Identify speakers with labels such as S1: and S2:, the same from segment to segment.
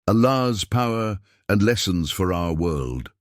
S1: Allah's Power and Lessons for Our World.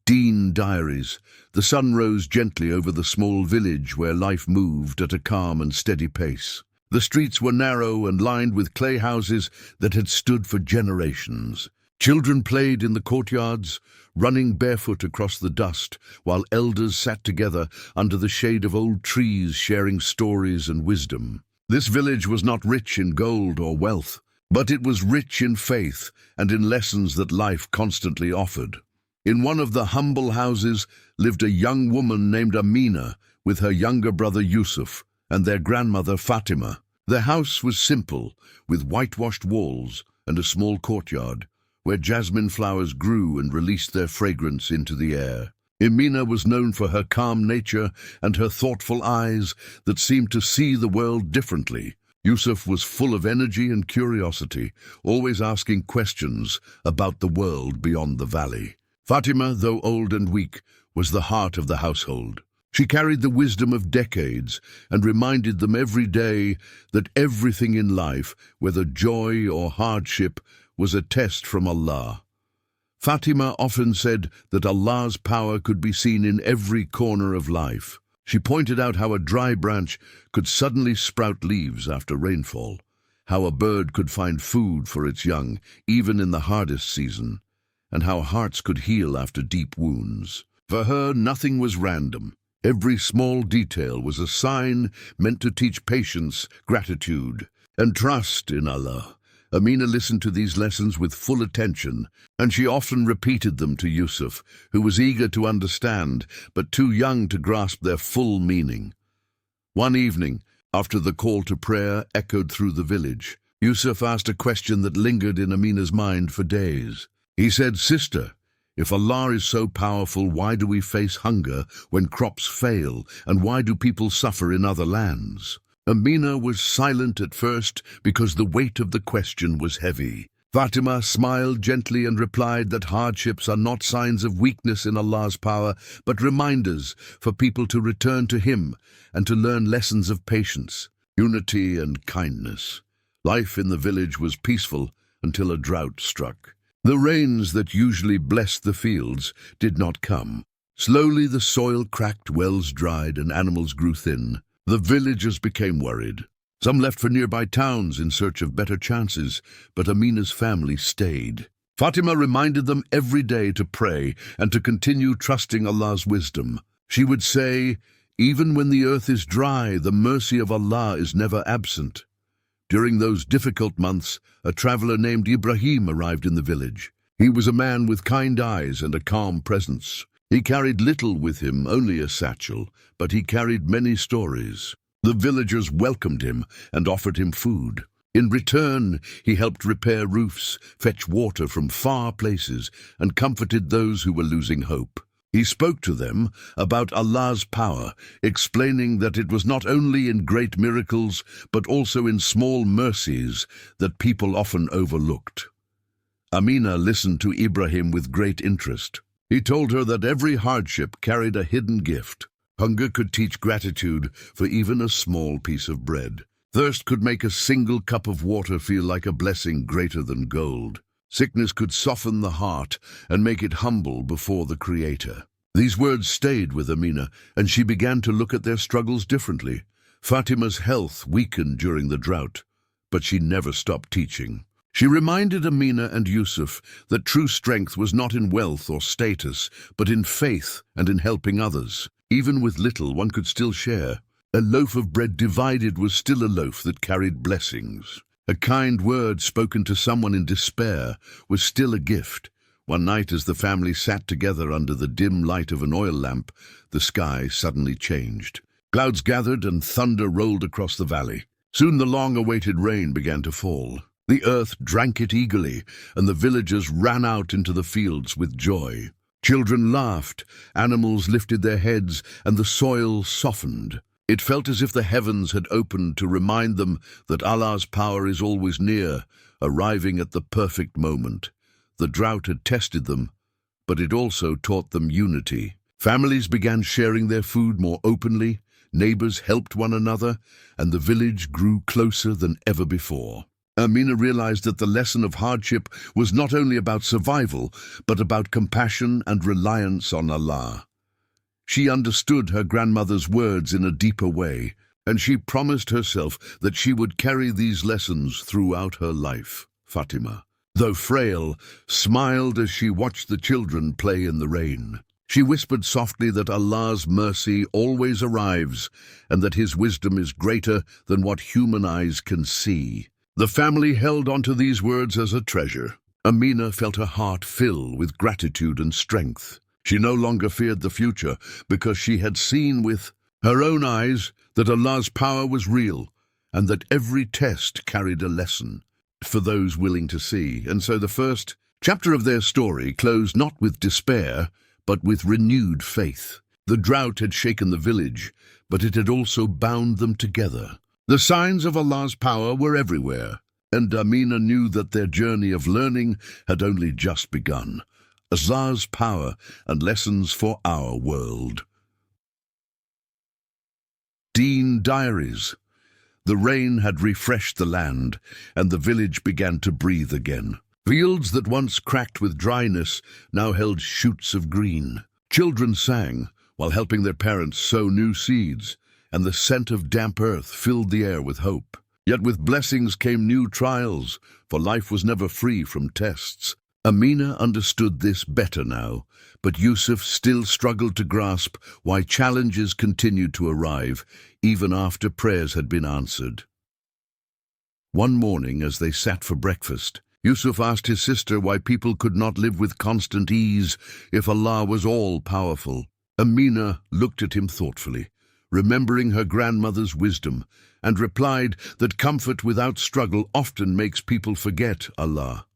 S1: Deen Diaries. The sun rose gently over the small village where life moved at a calm and steady pace. The streets were narrow and lined with clay houses that had stood for generations. Children played in the courtyards, running barefoot across the dust, while elders sat together under the shade of old trees sharing stories and wisdom. This village was not rich in gold or wealth, but it was rich in faith and in lessons that life constantly offered. In one of the humble houses lived a young woman named Amina with her younger brother Yusuf and their grandmother Fatima. Their house was simple, with whitewashed walls and a small courtyard, where jasmine flowers grew and released their fragrance into the air. Amina was known for her calm nature and her thoughtful eyes that seemed to see the world differently. Yusuf was full of energy and curiosity, always asking questions about the world beyond the valley. Fatima, though old and weak, was the heart of the household. She carried the wisdom of decades and reminded them every day that everything in life, whether joy or hardship, was a test from Allah. Fatima often said that Allah's power could be seen in every corner of life. She pointed out how a dry branch could suddenly sprout leaves after rainfall, how a bird could find food for its young, even in the hardest season, and how hearts could heal after deep wounds. For her, nothing was random. Every small detail was a sign meant to teach patience, gratitude, and trust in Allah. Amina listened to these lessons with full attention, and she often repeated them to Yusuf, who was eager to understand, but too young to grasp their full meaning. One evening, after the call to prayer echoed through the village, Yusuf asked a question that lingered in Amina's mind for days. He said, "Sister, if Allah is so powerful, why do we face hunger when crops fail, and why do people suffer in other lands?" Amina was silent at first because the weight of the question was heavy. Fatima smiled gently and replied that hardships are not signs of weakness in Allah's power, but reminders for people to return to Him and to learn lessons of patience, unity and kindness. Life in the village was peaceful until a drought struck. The rains that usually blessed the fields did not come. Slowly the soil cracked, wells dried, and animals grew thin. The villagers became worried. Some left for nearby towns in search of better chances, but Amina's family stayed. Fatima reminded them every day to pray and to continue trusting Allah's wisdom. She would say, "Even when the earth is dry, the mercy of Allah is never absent." During those difficult months, a traveler named Ibrahim arrived in the village. He was a man with kind eyes and a calm presence. He carried little with him, only a satchel, but he carried many stories. The villagers welcomed him and offered him food. In return, he helped repair roofs, fetch water from far places, and comforted those who were losing hope. He spoke to them about Allah's power, explaining that it was not only in great miracles, but also in small mercies that people often overlooked. Amina listened to Ibrahim with great interest. He told her that every hardship carried a hidden gift. Hunger could teach gratitude for even a small piece of bread. Thirst could make a single cup of water feel like a blessing greater than gold. Sickness could soften the heart and make it humble before the Creator. These words stayed with Amina, and she began to look at their struggles differently. Fatima's health weakened during the drought, but she never stopped teaching. She reminded Amina and Yusuf that true strength was not in wealth or status, but in faith and in helping others. Even with little, one could still share. A loaf of bread divided was still a loaf that carried blessings. A kind word spoken to someone in despair was still a gift. One night, as the family sat together under the dim light of an oil lamp, the sky suddenly changed. Clouds gathered and thunder rolled across the valley. Soon the long-awaited rain began to fall. The earth drank it eagerly, and the villagers ran out into the fields with joy. Children laughed, animals lifted their heads, and the soil softened. It felt as if the heavens had opened to remind them that Allah's power is always near, arriving at the perfect moment. The drought had tested them, but it also taught them unity. Families began sharing their food more openly, neighbors helped one another, and the village grew closer than ever before. Amina realized that the lesson of hardship was not only about survival, but about compassion and reliance on Allah. She understood her grandmother's words in a deeper way, and she promised herself that she would carry these lessons throughout her life. Fatima, though frail, smiled as she watched the children play in the rain. She whispered softly that Allah's mercy always arrives and that His wisdom is greater than what human eyes can see. The family held onto these words as a treasure. Amina felt her heart fill with gratitude and strength. She no longer feared the future because she had seen with her own eyes that Allah's power was real and that every test carried a lesson for those willing to see. And so the first chapter of their story closed not with despair, but with renewed faith. The drought had shaken the village, but it had also bound them together. The signs of Allah's power were everywhere, and Amina knew that their journey of learning had only just begun. Allah's power and lessons for our world. Dean Diaries. The rain had refreshed the land, and the village began to breathe again. Fields that once cracked with dryness now held shoots of green. Children sang while helping their parents sow new seeds, and the scent of damp earth filled the air with hope. Yet with blessings came new trials, for life was never free from tests. Amina understood this better now, but Yusuf still struggled to grasp why challenges continued to arrive, even after prayers had been answered. One morning, as they sat for breakfast, Yusuf asked his sister why people could not live with constant ease if Allah was all-powerful. Amina looked at him thoughtfully, remembering her grandmother's wisdom, and replied that comfort without struggle often makes people forget Allah.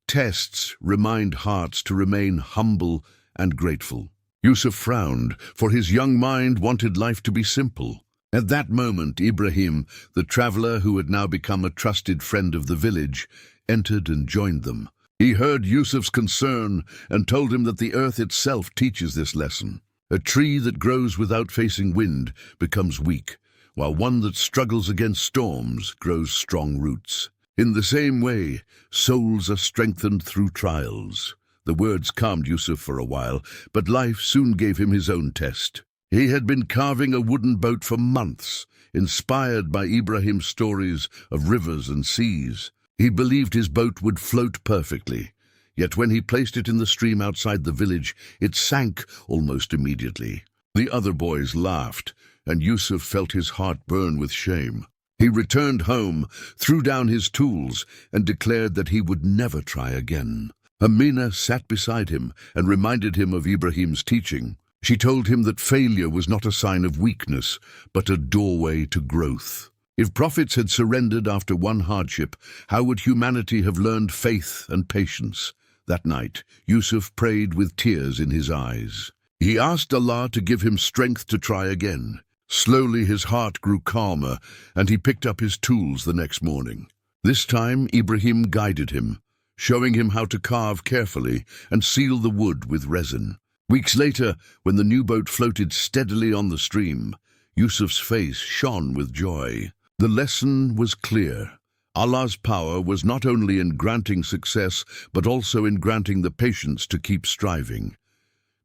S1: Tests remind hearts to remain humble and grateful. Yusuf frowned, for his young mind wanted life to be simple. At that moment, Ibrahim, the traveler who had now become a trusted friend of the village, entered and joined them. He heard Yusuf's concern and told him that the earth itself teaches this lesson. A tree that grows without facing wind becomes weak, while one that struggles against storms grows strong roots. In the same way, souls are strengthened through trials. The words calmed Yusuf for a while, but life soon gave him his own test. He had been carving a wooden boat for months, inspired by Ibrahim's stories of rivers and seas. He believed his boat would float perfectly, yet when he placed it in the stream outside the village, it sank almost immediately. The other boys laughed, and Yusuf felt his heart burn with shame. He returned home, threw down his tools, and declared that he would never try again. Amina sat beside him and reminded him of Ibrahim's teaching. She told him that failure was not a sign of weakness, but a doorway to growth. If prophets had surrendered after one hardship, how would humanity have learned faith and patience? That night, Yusuf prayed with tears in his eyes. He asked Allah to give him strength to try again. Slowly his heart grew calmer, and he picked up his tools the next morning. This time Ibrahim guided him, showing him how to carve carefully and seal the wood with resin. Weeks later, when the new boat floated steadily on the stream, Yusuf's face shone with joy. The lesson was clear. Allah's power was not only in granting success, but also in granting the patience to keep striving.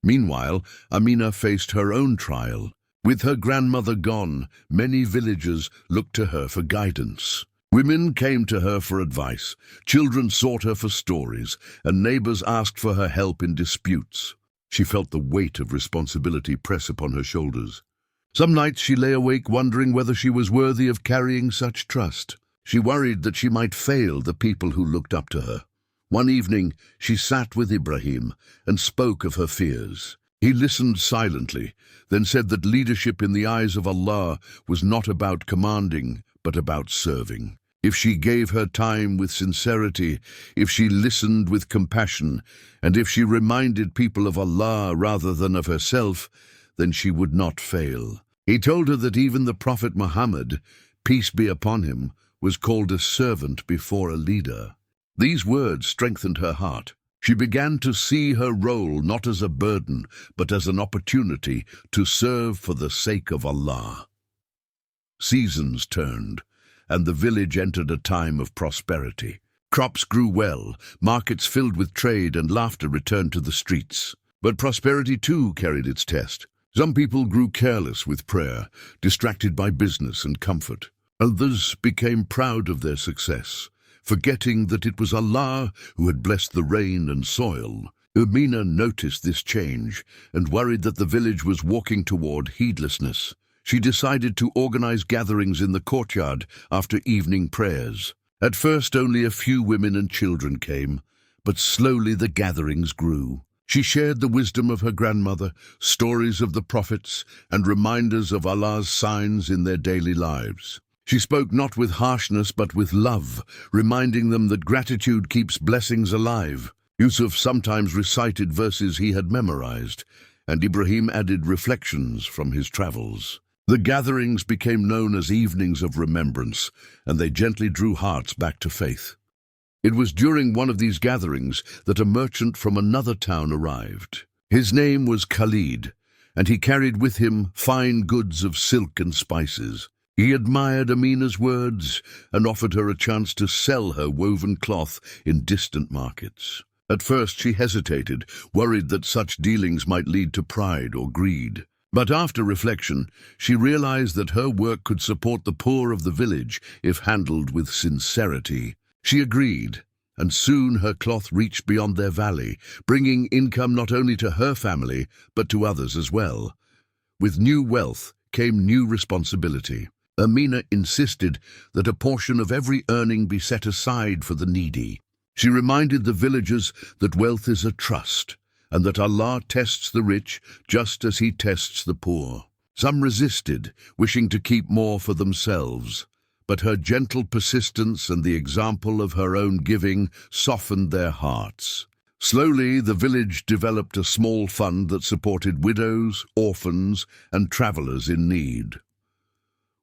S1: Meanwhile, Amina faced her own trial. With her grandmother gone, many villagers looked to her for guidance. Women came to her for advice, children sought her for stories, and neighbors asked for her help in disputes. She felt the weight of responsibility press upon her shoulders. Some nights she lay awake wondering whether she was worthy of carrying such trust. She worried that she might fail the people who looked up to her. One evening, she sat with Ibrahim and spoke of her fears. He listened silently, then said that leadership in the eyes of Allah was not about commanding, but about serving. If she gave her time with sincerity, if she listened with compassion, and if she reminded people of Allah rather than of herself, then she would not fail. He told her that even the Prophet Muhammad, peace be upon him, was called a servant before a leader. These words strengthened her heart. She began to see her role not as a burden, but as an opportunity to serve for the sake of Allah. Seasons turned, and the village entered a time of prosperity. Crops grew well, markets filled with trade, and laughter returned to the streets. But prosperity too carried its test. Some people grew careless with prayer, distracted by business and comfort. Others became proud of their success, forgetting that it was Allah who had blessed the rain and soil. Amina noticed this change and worried that the village was walking toward heedlessness. She decided to organize gatherings in the courtyard after evening prayers. At first, only a few women and children came, but slowly the gatherings grew. She shared the wisdom of her grandmother, stories of the prophets, and reminders of Allah's signs in their daily lives. She spoke not with harshness but with love, reminding them that gratitude keeps blessings alive. Yusuf sometimes recited verses he had memorized, and Ibrahim added reflections from his travels. The gatherings became known as evenings of remembrance, and they gently drew hearts back to faith. It was during one of these gatherings that a merchant from another town arrived. His name was Khalid, and he carried with him fine goods of silk and spices. He admired Amina's words and offered her a chance to sell her woven cloth in distant markets. At first she hesitated, worried that such dealings might lead to pride or greed. But after reflection, she realized that her work could support the poor of the village if handled with sincerity. She agreed, and soon her cloth reached beyond their valley, bringing income not only to her family, but to others as well. With new wealth came new responsibility. Amina insisted that a portion of every earning be set aside for the needy. She reminded the villagers that wealth is a trust, and that Allah tests the rich just as He tests the poor. Some resisted, wishing to keep more for themselves, but her gentle persistence and the example of her own giving softened their hearts. Slowly, the village developed a small fund that supported widows, orphans, and travelers in need.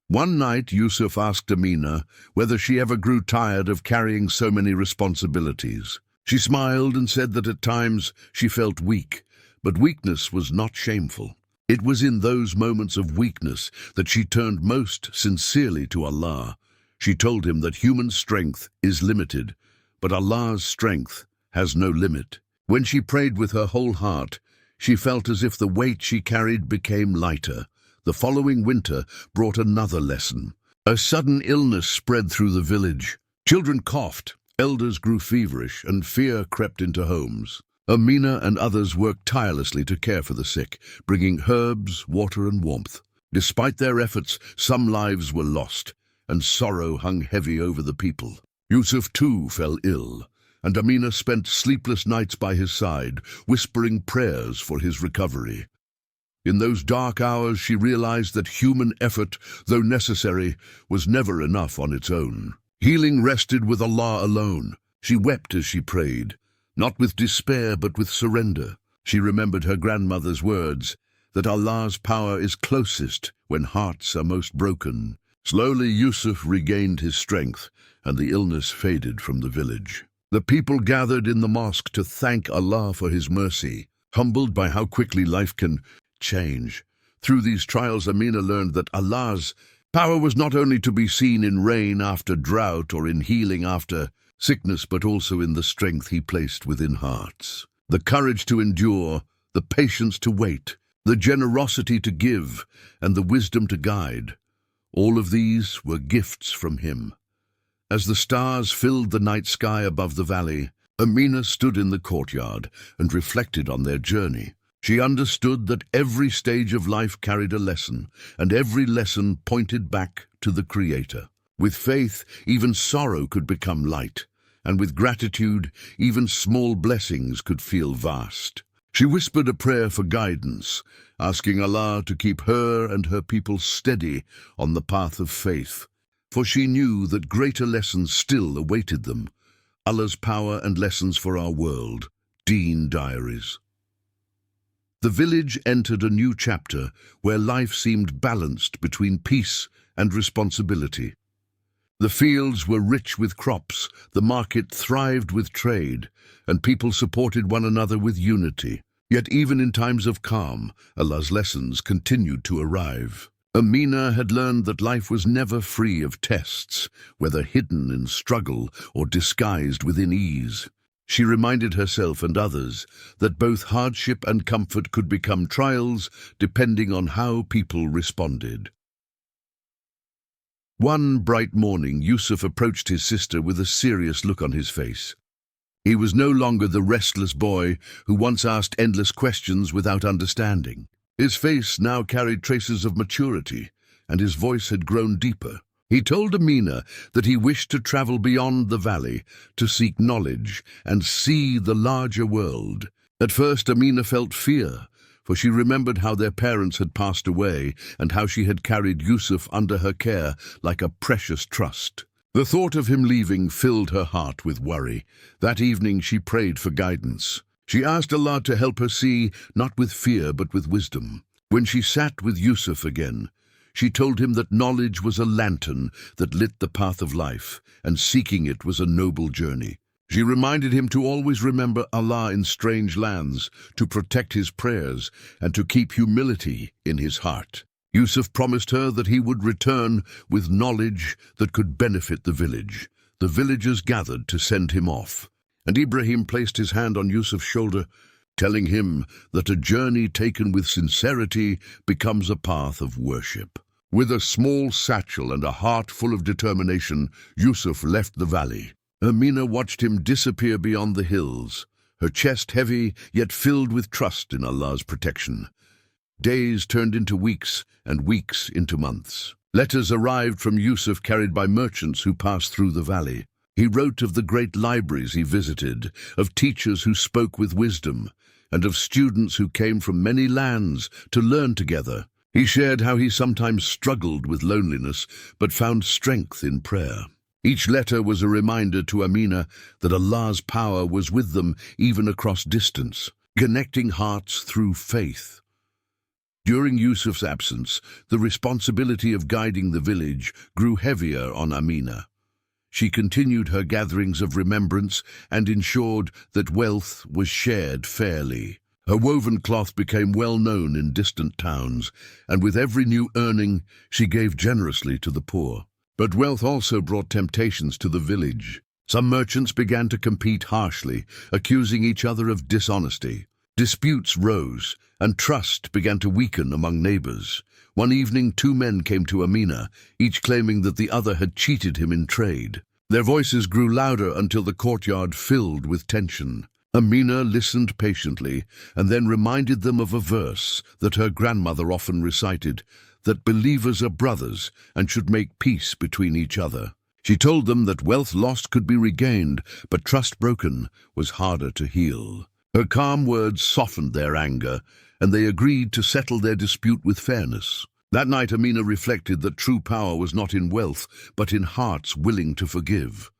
S1: One night, Yusuf asked Amina whether she ever grew tired of carrying so many responsibilities. She smiled and said that at times she felt weak, but weakness was not shameful. It was in those moments of weakness that she turned most sincerely to Allah. She told him that human strength is limited, but Allah's strength has no limit. When she prayed with her whole heart, she felt as if the weight she carried became lighter. The following winter brought another lesson. A sudden illness spread through the village. Children coughed. Elders grew feverish, and fear crept into homes. Amina and others worked tirelessly to care for the sick, bringing herbs, water, and warmth. Despite their efforts, some lives were lost, and sorrow hung heavy over the people. Yusuf too fell ill, and Amina spent sleepless nights by his side, whispering prayers for his recovery. In those dark hours, she realized that human effort, though necessary, was never enough on its own. Healing rested with Allah alone. She wept as she prayed, not with despair but with surrender. She remembered her grandmother's words, that Allah's power is closest when hearts are most broken. Slowly Yusuf regained his strength, and the illness faded from the village. The people gathered in the mosque to thank Allah for His mercy, humbled by how quickly life can change. Through these trials, Amina learned that Allah's power was not only to be seen in rain after drought or in healing after sickness, but also in the strength He placed within hearts. The courage to endure, the patience to wait, the generosity to give, and the wisdom to guide. All of these were gifts from Him. As the stars filled the night sky above the valley, Amina stood in the courtyard and reflected on their journey. She understood that every stage of life carried a lesson, and every lesson pointed back to the Creator. With faith, even sorrow could become light, and with gratitude, even small blessings could feel vast. She whispered a prayer for guidance, asking Allah to keep her and her people steady on the path of faith, for she knew that greater lessons still awaited them. Allah's power and lessons for our world. Deen Diaries. The village entered a new chapter where life seemed balanced between peace and responsibility. The fields were rich with crops, the market thrived with trade, and people supported one another with unity. Yet even in times of calm, Allah's lessons continued to arrive. Amina had learned that life was never free of tests, whether hidden in struggle or disguised within ease. She reminded herself and others that both hardship and comfort could become trials depending on how people responded. One bright morning, Yusuf approached his sister with a serious look on his face. He was no longer the restless boy who once asked endless questions without understanding. His face now carried traces of maturity, and his voice had grown deeper. He told Amina that he wished to travel beyond the valley, to seek knowledge and see the larger world. At first, Amina felt fear, for she remembered how their parents had passed away and how she had carried Yusuf under her care like a precious trust. The thought of him leaving filled her heart with worry. That evening she prayed for guidance. She asked Allah to help her see, not with fear but with wisdom. When she sat with Yusuf again, she told him that knowledge was a lantern that lit the path of life, and seeking it was a noble journey. She reminded him to always remember Allah in strange lands, to protect his prayers, and to keep humility in his heart. Yusuf promised her that he would return with knowledge that could benefit the village. The villagers gathered to send him off, and Ibrahim placed his hand on Yusuf's shoulder, telling him that a journey taken with sincerity becomes a path of worship. With a small satchel and a heart full of determination, Yusuf left the valley. Amina watched him disappear beyond the hills, her chest heavy yet filled with trust in Allah's protection. Days turned into weeks, and weeks into months. Letters arrived from Yusuf carried by merchants who passed through the valley. He wrote of the great libraries he visited, of teachers who spoke with wisdom, and of students who came from many lands to learn together. He shared how he sometimes struggled with loneliness, but found strength in prayer. Each letter was a reminder to Amina that Allah's power was with them even across distance, connecting hearts through faith. During Yusuf's absence, the responsibility of guiding the village grew heavier on Amina. She continued her gatherings of remembrance and ensured that wealth was shared fairly. Her woven cloth became well known in distant towns, and with every new earning, she gave generously to the poor. But wealth also brought temptations to the village. Some merchants began to compete harshly, accusing each other of dishonesty. Disputes rose, and trust began to weaken among neighbors. One evening, two men came to Amina, each claiming that the other had cheated him in trade. Their voices grew louder until the courtyard filled with tension. Amina listened patiently and then reminded them of a verse that her grandmother often recited, that believers are brothers and should make peace between each other. She told them that wealth lost could be regained, but trust broken was harder to heal. Her calm words softened their anger, and they agreed to settle their dispute with fairness. That night Amina reflected that true power was not in wealth, but in hearts willing to forgive.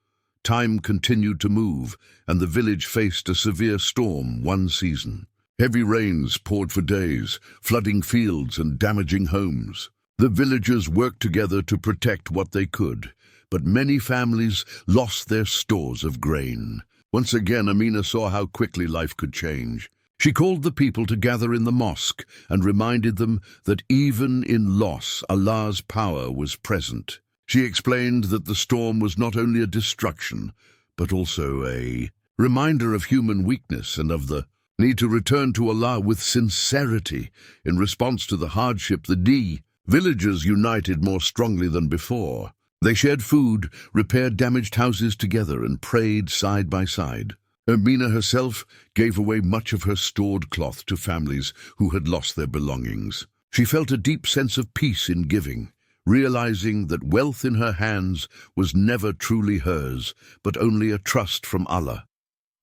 S1: Time continued to move, and the village faced a severe storm one season. Heavy rains poured for days, flooding fields and damaging homes. The villagers worked together to protect what they could, but many families lost their stores of grain. Once again, Amina saw how quickly life could change. She called the people to gather in the mosque and reminded them that even in loss, Allah's power was present. She explained that the storm was not only a destruction, but also a reminder of human weakness and of the need to return to Allah with sincerity. In response to the hardship, the villagers united more strongly than before. They shared food, repaired damaged houses together, and prayed side by side. Amina herself gave away much of her stored cloth to families who had lost their belongings. She felt a deep sense of peace in giving, realizing that wealth in her hands was never truly hers, but only a trust from Allah.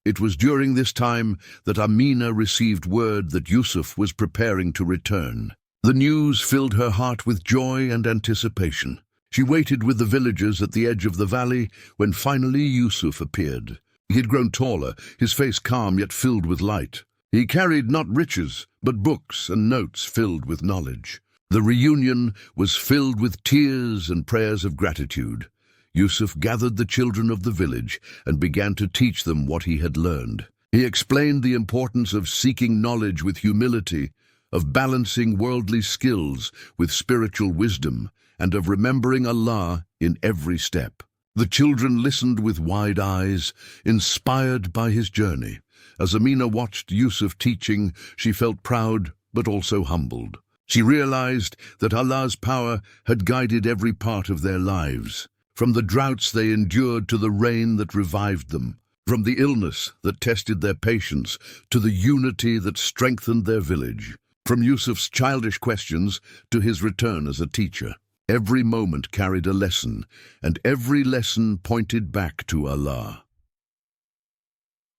S1: It was during this time that Amina received word that Yusuf was preparing to return. The news filled her heart with joy and anticipation. She waited with the villagers at the edge of the valley when finally Yusuf appeared. He had grown taller, his face calm yet filled with light. He carried not riches, but books and notes filled with knowledge. The reunion was filled with tears and prayers of gratitude. Yusuf gathered the children of the village and began to teach them what he had learned. He explained the importance of seeking knowledge with humility, of balancing worldly skills with spiritual wisdom, and of remembering Allah in every step. The children listened with wide eyes, inspired by his journey. As Amina watched Yusuf teaching, she felt proud but also humbled. She realized that Allah's power had guided every part of their lives, from the droughts they endured to the rain that revived them, from the illness that tested their patience to the unity that strengthened their village, from Yusuf's childish questions to his return as a teacher. Every moment carried a lesson, and every lesson pointed back to Allah.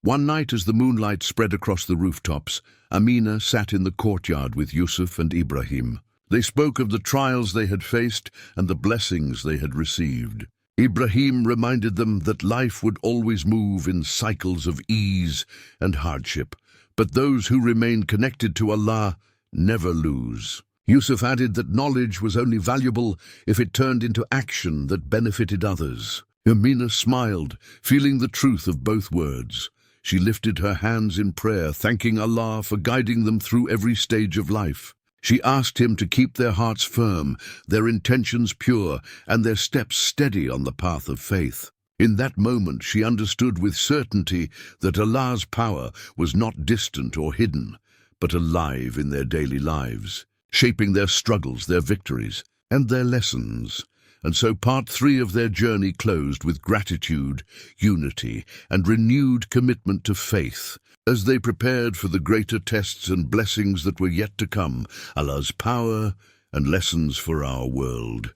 S1: One night, as the moonlight spread across the rooftops, Amina sat in the courtyard with Yusuf and Ibrahim. They spoke of the trials they had faced and the blessings they had received. Ibrahim reminded them that life would always move in cycles of ease and hardship, but those who remain connected to Allah never lose. Yusuf added that knowledge was only valuable if it turned into action that benefited others. Amina smiled, feeling the truth of both words. She lifted her hands in prayer, thanking Allah for guiding them through every stage of life. She asked him to keep their hearts firm, their intentions pure, and their steps steady on the path of faith. In that moment, she understood with certainty that Allah's power was not distant or hidden, but alive in their daily lives, shaping their struggles, their victories, and their lessons. And so part 3 of their journey closed with gratitude, unity, and renewed commitment to faith. As they prepared for the greater tests and blessings that were yet to come, Allah's power and lessons for our world.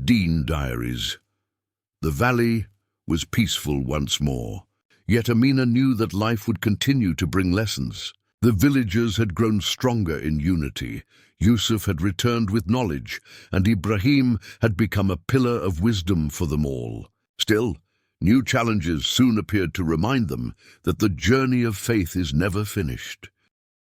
S1: Deen Diaries. The valley was peaceful once more, yet Amina knew that life would continue to bring lessons. The villagers had grown stronger in unity. Yusuf had returned with knowledge, and Ibrahim had become a pillar of wisdom for them all. Still, new challenges soon appeared to remind them that the journey of faith is never finished.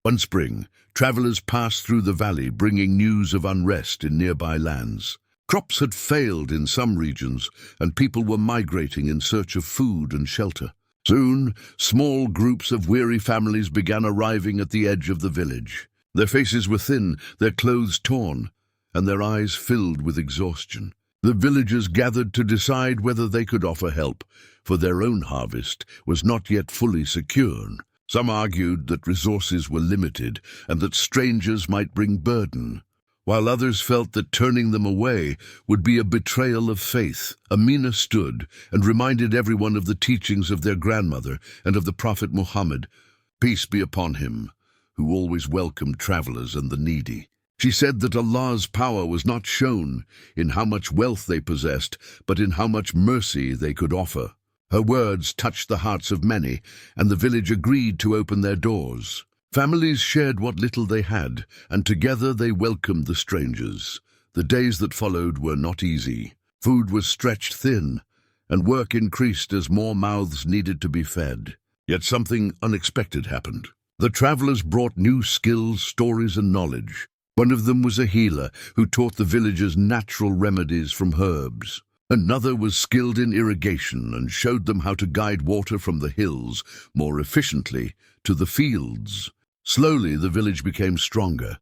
S1: One spring, travelers passed through the valley, bringing news of unrest in nearby lands. Crops had failed in some regions, and people were migrating in search of food and shelter. Soon, small groups of weary families began arriving at the edge of the village. Their faces were thin, their clothes torn, and their eyes filled with exhaustion. The villagers gathered to decide whether they could offer help, for their own harvest was not yet fully secure. Some argued that resources were limited and that strangers might bring burden, while others felt that turning them away would be a betrayal of faith. Amina stood and reminded everyone of the teachings of their grandmother and of the Prophet Muhammad, peace be upon him, who always welcomed travelers and the needy. She said that Allah's power was not shown in how much wealth they possessed, but in how much mercy they could offer. Her words touched the hearts of many, and the village agreed to open their doors. Families shared what little they had, and together they welcomed the strangers. The days that followed were not easy. Food was stretched thin, and work increased as more mouths needed to be fed. Yet something unexpected happened. The travelers brought new skills, stories, and knowledge. One of them was a healer who taught the villagers natural remedies from herbs. Another was skilled in irrigation and showed them how to guide water from the hills more efficiently to the fields. Slowly, the village became stronger,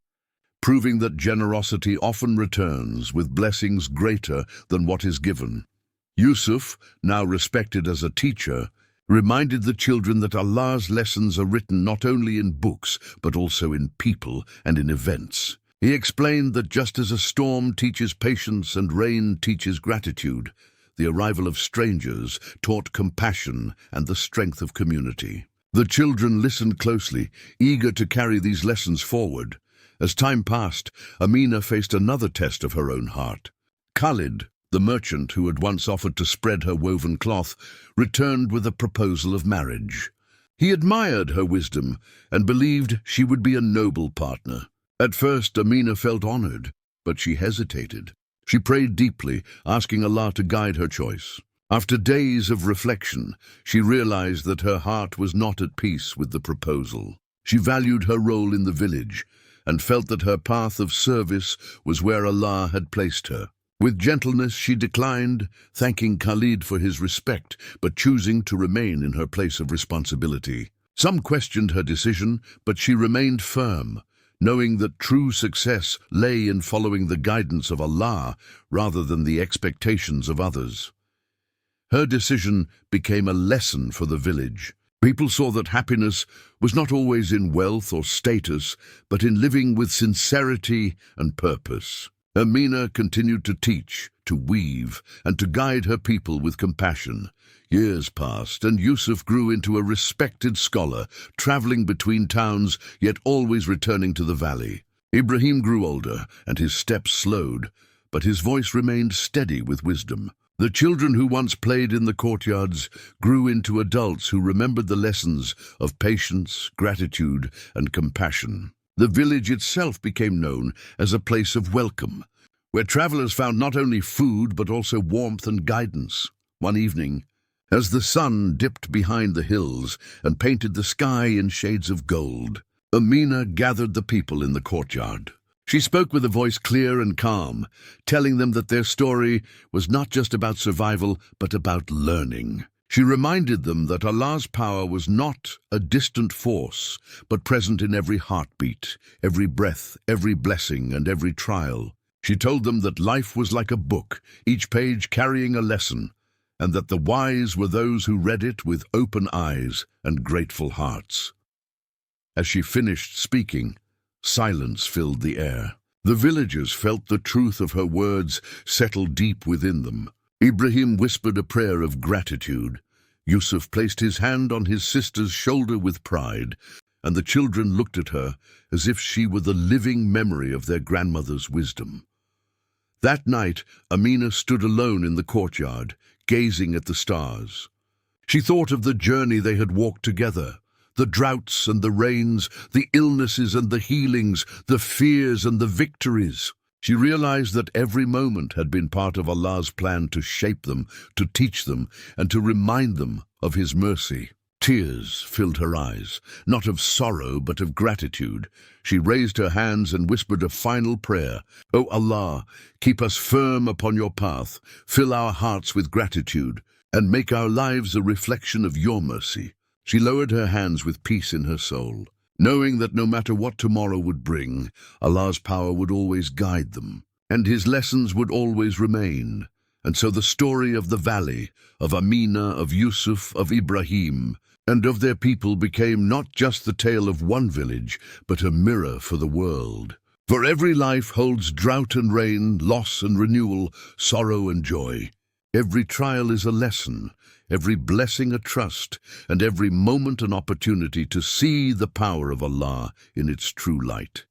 S1: proving that generosity often returns with blessings greater than what is given. Yusuf, now respected as a teacher, reminded the children that Allah's lessons are written not only in books, but also in people and in events. He explained that just as a storm teaches patience and rain teaches gratitude, the arrival of strangers taught compassion and the strength of community. The children listened closely, eager to carry these lessons forward. As time passed, Amina faced another test of her own heart. Khalid, the merchant who had once offered to spread her woven cloth, returned with a proposal of marriage. He admired her wisdom and believed she would be a noble partner. At first, Amina felt honored, but she hesitated. She prayed deeply, asking Allah to guide her choice. After days of reflection, she realized that her heart was not at peace with the proposal. She valued her role in the village and felt that her path of service was where Allah had placed her. With gentleness, she declined, thanking Khalid for his respect, but choosing to remain in her place of responsibility. Some questioned her decision, but she remained firm, knowing that true success lay in following the guidance of Allah rather than the expectations of others. Her decision became a lesson for the village. People saw that happiness was not always in wealth or status, but in living with sincerity and purpose. Amina continued to teach, to weave, and to guide her people with compassion. Years passed, and Yusuf grew into a respected scholar, traveling between towns, yet always returning to the valley. Ibrahim grew older, and his steps slowed, but his voice remained steady with wisdom. The children who once played in the courtyards grew into adults who remembered the lessons of patience, gratitude, and compassion. The village itself became known as a place of welcome, where travelers found not only food but also warmth and guidance. One evening, as the sun dipped behind the hills and painted the sky in shades of gold, Amina gathered the people in the courtyard. She spoke with a voice clear and calm, telling them that their story was not just about survival, but about learning. She reminded them that Allah's power was not a distant force, but present in every heartbeat, every breath, every blessing, and every trial. She told them that life was like a book, each page carrying a lesson, and that the wise were those who read it with open eyes and grateful hearts. As she finished speaking, silence filled the air. The villagers felt the truth of her words settle deep within them. Ibrahim whispered a prayer of gratitude. Yusuf placed his hand on his sister's shoulder with pride, and the children looked at her as if she were the living memory of their grandmother's wisdom. That night, Amina stood alone in the courtyard, gazing at the stars. She thought of the journey they had walked together, the droughts and the rains, the illnesses and the healings, the fears and the victories. She realized that every moment had been part of Allah's plan to shape them, to teach them, and to remind them of His mercy. Tears filled her eyes, not of sorrow but of gratitude. She raised her hands and whispered a final prayer. "O Allah, keep us firm upon your path, fill our hearts with gratitude, and make our lives a reflection of your mercy." She lowered her hands with peace in her soul, knowing that no matter what tomorrow would bring, Allah's power would always guide them, and His lessons would always remain. And so the story of the valley, of Amina, of Yusuf, of Ibrahim, and of their people became not just the tale of one village, but a mirror for the world. For every life holds drought and rain, loss and renewal, sorrow and joy. Every trial is a lesson, every blessing a trust, and every moment an opportunity to see the power of Allah in its true light.